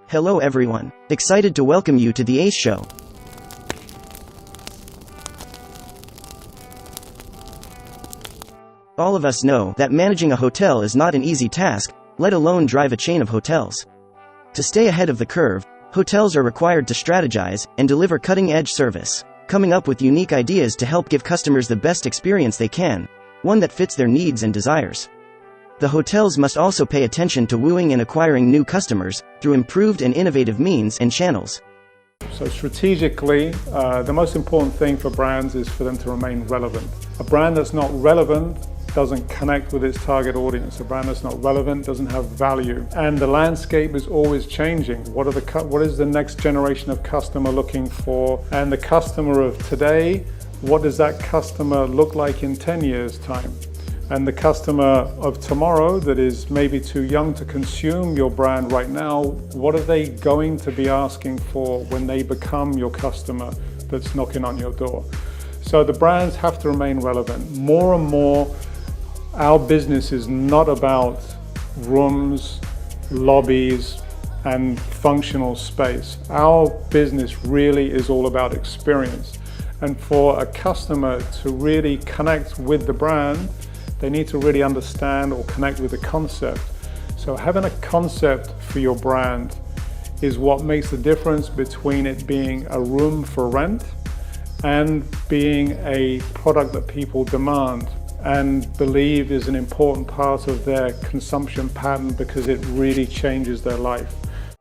Hello everyone. Excited to welcome you to the ACE Show. All of us know that managing a hotel is not an easy task, let alone drive a chain of hotels. To stay ahead of the curve, hotels are required to strategize and deliver cutting-edge service, coming up with unique ideas to help give customers the best experience they can, one that fits their needs and desires. The hotels must also pay attention to wooing and acquiring new customers through improved and innovative means and channels. So strategically, the most important thing for brands is for them to remain relevant. A brand that's not relevant doesn't connect with its target audience. A brand that's not relevant doesn't have value. And the landscape is always changing. What is the next generation of customer looking for? And the customer of today, what does that customer look like in 10 years' time? And the customer of tomorrow that is maybe too young to consume your brand right now, what are they going to be asking for when they become your customer that's knocking on your door? So the brands have to remain relevant. More and more, our business is not about rooms, lobbies, and functional space. Our business really is all about experience. And for a customer to really connect with the brand, they need to really understand or connect with the concept. So having a concept for your brand is what makes the difference between it being a room for rent and being a product that people demand and believe is an important part of their consumption pattern because it really changes their life.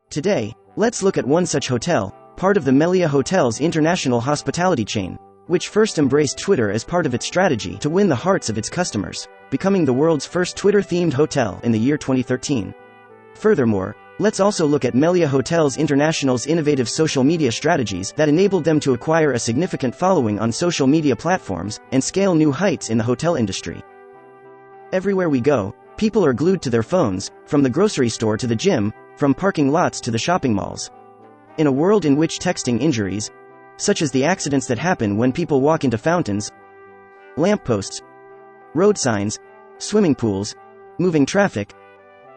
Today, let's look at one such hotel, part of the Melia Hotels International hospitality chain, which first embraced Twitter as part of its strategy to win the hearts of its customers, becoming the world's first Twitter-themed hotel in the year 2013. Furthermore, let's also look at Melia Hotels International's innovative social media strategies that enabled them to acquire a significant following on social media platforms and scale new heights in the hotel industry. Everywhere we go, people are glued to their phones, from the grocery store to the gym, from parking lots to the shopping malls. In a world in which texting injuries, such as the accidents that happen when people walk into fountains, lampposts, road signs, swimming pools, moving traffic,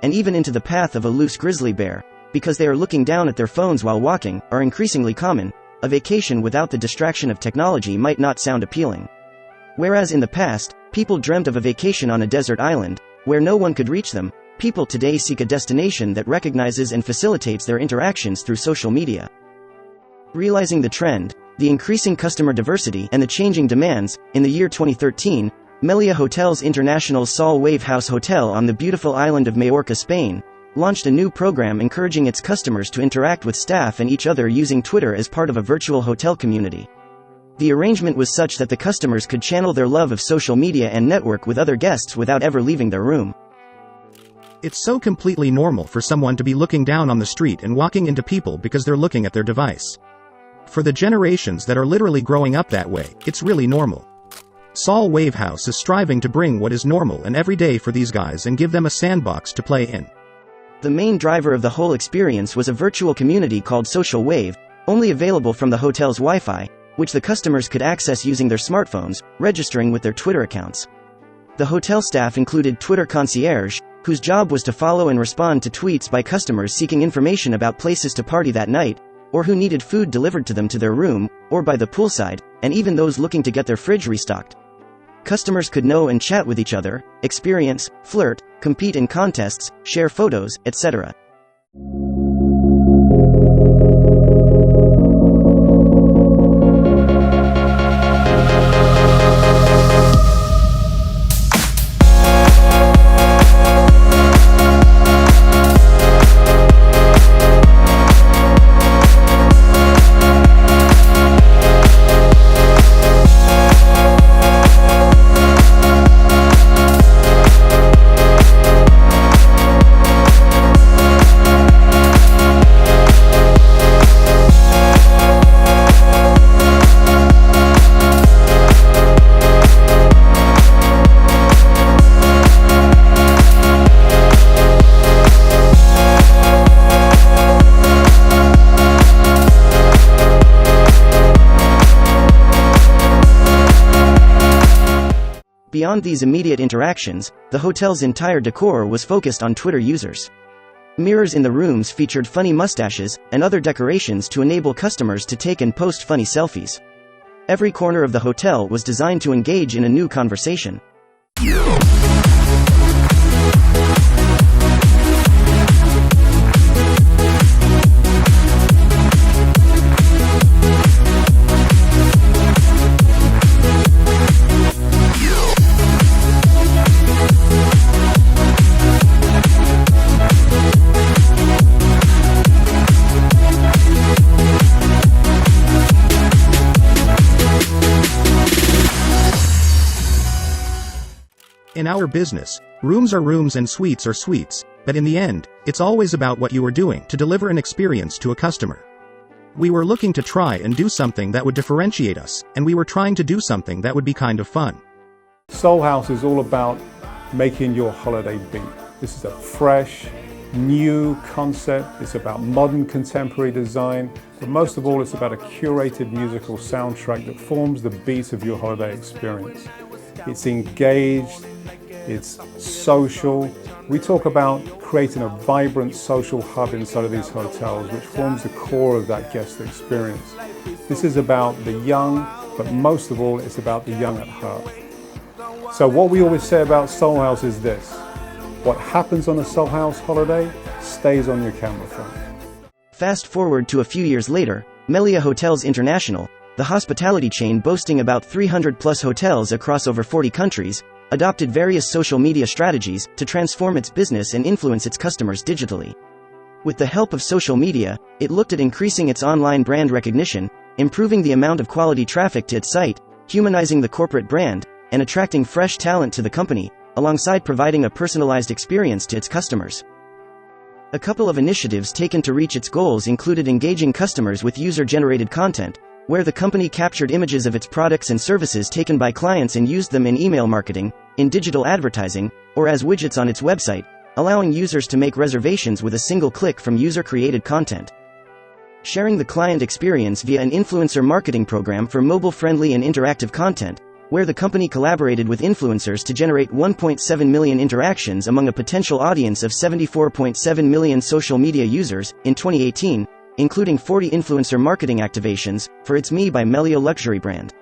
and even into the path of a loose grizzly bear, because they are looking down at their phones while walking, are increasingly common, a vacation without the distraction of technology might not sound appealing. Whereas in the past, people dreamt of a vacation on a desert island, where no one could reach them, people today seek a destination that recognizes and facilitates their interactions through social media. Realizing the trend, the increasing customer diversity, and the changing demands, in the year 2013, Melia Hotels International's Sol Wave House Hotel on the beautiful island of Majorca, Spain, launched a new program encouraging its customers to interact with staff and each other using Twitter as part of a virtual hotel community. The arrangement was such that the customers could channel their love of social media and network with other guests without ever leaving their room. It's so completely normal for someone to be looking down on the street and walking into people because they're looking at their device. For the generations that are literally growing up that way, it's really normal. Sol Wave House is striving to bring what is normal and everyday for these guys and give them a sandbox to play in. The main driver of the whole experience was a virtual community called Social Wave, only available from the hotel's Wi-Fi, which the customers could access using their smartphones, registering with their Twitter accounts. The hotel staff included Twitter concierge, whose job was to follow and respond to tweets by customers seeking information about places to party that night, or who needed food delivered to them to their room, or by the poolside, and even those looking to get their fridge restocked. Customers could know and chat with each other, experience, flirt, compete in contests, share photos, etc. Beyond these immediate interactions, the hotel's entire decor was focused on Twitter users. Mirrors in the rooms featured funny mustaches and other decorations to enable customers to take and post funny selfies. Every corner of the hotel was designed to engage in a new conversation. In our business, rooms are rooms and suites are suites, but in the end, it's always about what you are doing to deliver an experience to a customer. We were looking to try and do something that would differentiate us, and we were trying to do something that would be kind of fun. Soul House is all about making your holiday beat. This is a fresh, new concept. It's about modern contemporary design, but most of all, it's about a curated musical soundtrack that forms the beat of your holiday experience. It's engaged, it's social. We talk about creating a vibrant social hub inside of these hotels, which forms the core of that guest experience. This is about the young, but most of all, it's about the young at heart. So what we always say about Soul House is this: what happens on a Soul House holiday stays on your camera phone. Fast forward to a few years later, Melia Hotels International, the hospitality chain boasting about 300+ hotels across over 40 countries, adopted various social media strategies to transform its business and influence its customers digitally. With the help of social media, it looked at increasing its online brand recognition, improving the amount of quality traffic to its site, humanizing the corporate brand, and attracting fresh talent to the company, alongside providing a personalized experience to its customers. A couple of initiatives taken to reach its goals included engaging customers with user-generated content, where the company captured images of its products and services taken by clients and used them in email marketing, in digital advertising, or as widgets on its website, allowing users to make reservations with a single click from user-created content. Sharing the client experience via an influencer marketing program for mobile-friendly and interactive content, where the company collaborated with influencers to generate 1.7 million interactions among a potential audience of 74.7 million social media users in 2018, including 40 influencer marketing activations for its Me by Meliá luxury brand.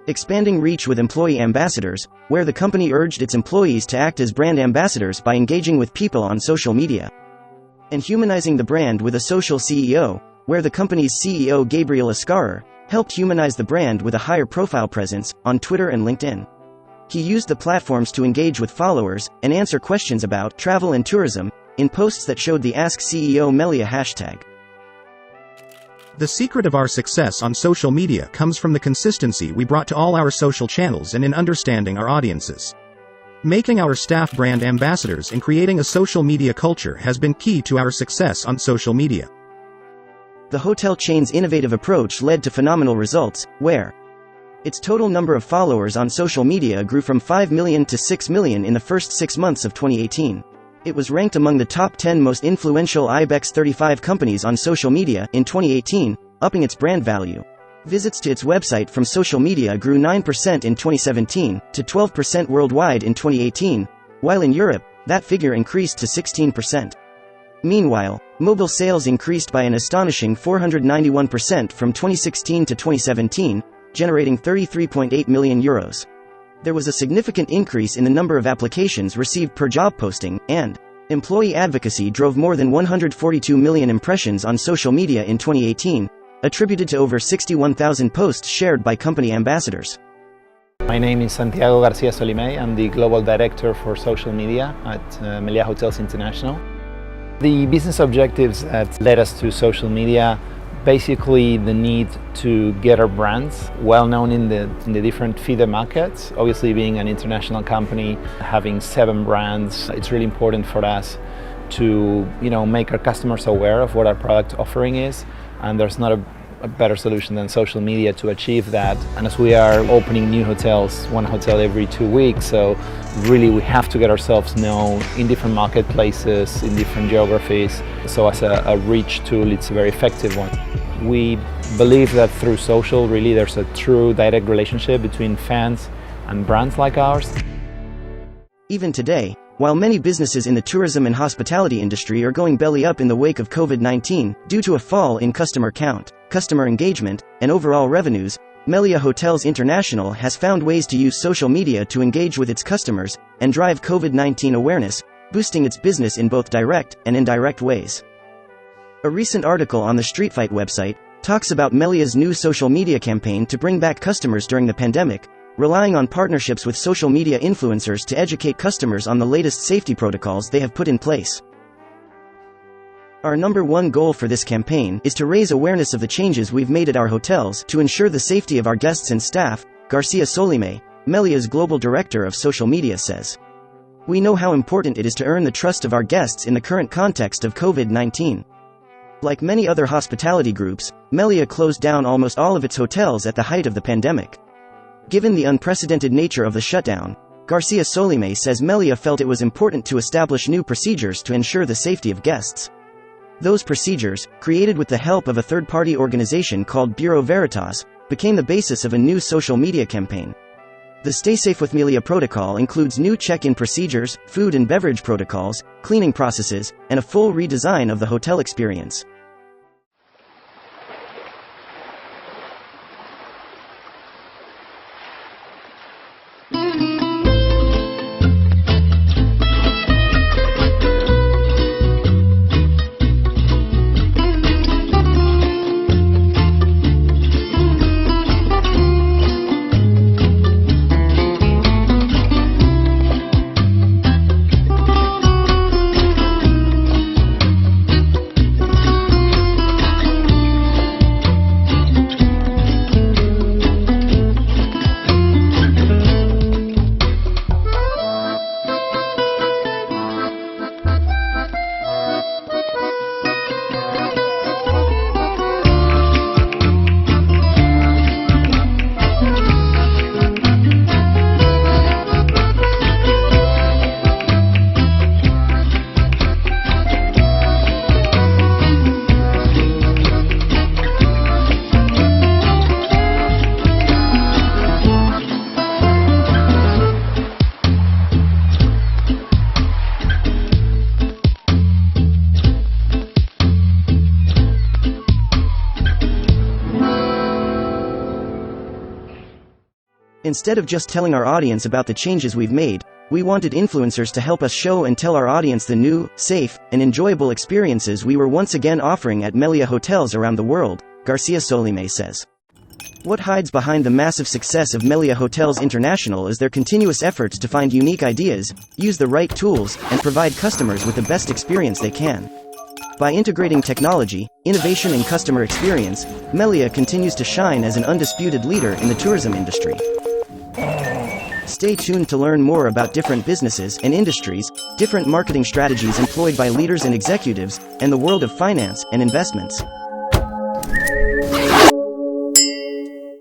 Expanding reach with employee ambassadors, where the company urged its employees to act as brand ambassadors by engaging with people on social media. And humanizing the brand with a social CEO, where the company's CEO Gabriel Escarer helped humanize the brand with a higher profile presence on Twitter and LinkedIn. He used the platforms to engage with followers and answer questions about travel and tourism in posts that showed the Ask CEO Meliá hashtag. The secret of our success on social media comes from the consistency we brought to all our social channels and in understanding our audiences. Making our staff brand ambassadors and creating a social media culture has been key to our success on social media. The hotel chain's innovative approach led to phenomenal results, where its total number of followers on social media grew from 5 million to 6 million in the first 6 months of 2018. It was ranked among the top 10 most influential IBEX 35 companies on social media in 2018, upping its brand value. Visits to its website from social media grew 9% in 2017 to 12% worldwide in 2018, while in Europe, that figure increased to 16%. Meanwhile, mobile sales increased by an astonishing 491% from 2016 to 2017, generating €33.8 million. There was a significant increase in the number of applications received per job posting, and employee advocacy drove more than 142 million impressions on social media in 2018, attributed to over 61,000 posts shared by company ambassadors. My name is Santiago Garcia Solimay. I'm the Global Director for Social Media at Melia Hotels International. The business objectives that led us to social media, basically the need to get our brands well known in the different feeder markets. Obviously, being an international company, having 7 brands, it's really important for us to make our customers aware of what our product offering is, and there's not a better solution than social media to achieve that. And as we are opening new hotels, 1 hotel every 2 weeks, so really we have to get ourselves known in different marketplaces, in different geographies. So as a reach tool, it's a very effective one. We believe that through social, really there's a true direct relationship between fans and brands like ours. Even today, While many businesses in the tourism and hospitality industry are going belly up in the wake of COVID-19, due to a fall in customer count, customer engagement, and overall revenues, Melia Hotels International has found ways to use social media to engage with its customers and drive COVID-19 awareness, boosting its business in both direct and indirect ways. A recent article on the StreetFight website talks about Melia's new social media campaign to bring back customers during the pandemic, relying on partnerships with social media influencers to educate customers on the latest safety protocols they have put in place. Our number one goal for this campaign is to raise awareness of the changes we've made at our hotels to ensure the safety of our guests and staff, Garcia Solimé, Melia's global director of social media says. We know how important it is to earn the trust of our guests in the current context of COVID-19. Like many other hospitality groups, Melia closed down almost all of its hotels at the height of the pandemic. Given the unprecedented nature of the shutdown, Garcia Solimé says Melia felt it was important to establish new procedures to ensure the safety of guests. Those procedures, created with the help of a third-party organization called Bureau Veritas, became the basis of a new social media campaign. The Stay Safe with Meliá protocol includes new check-in procedures, food and beverage protocols, cleaning processes, and a full redesign of the hotel experience. Instead of just telling our audience about the changes we've made, we wanted influencers to help us show and tell our audience the new, safe, and enjoyable experiences we were once again offering at Melia hotels around the world, Garcia Solimé says. What hides behind the massive success of Melia Hotels International is their continuous efforts to find unique ideas, use the right tools, and provide customers with the best experience they can. By integrating technology, innovation and customer experience, Melia continues to shine as an undisputed leader in the tourism industry. Stay tuned to learn more about different businesses and industries, different marketing strategies employed by leaders and executives, and the world of finance and investments.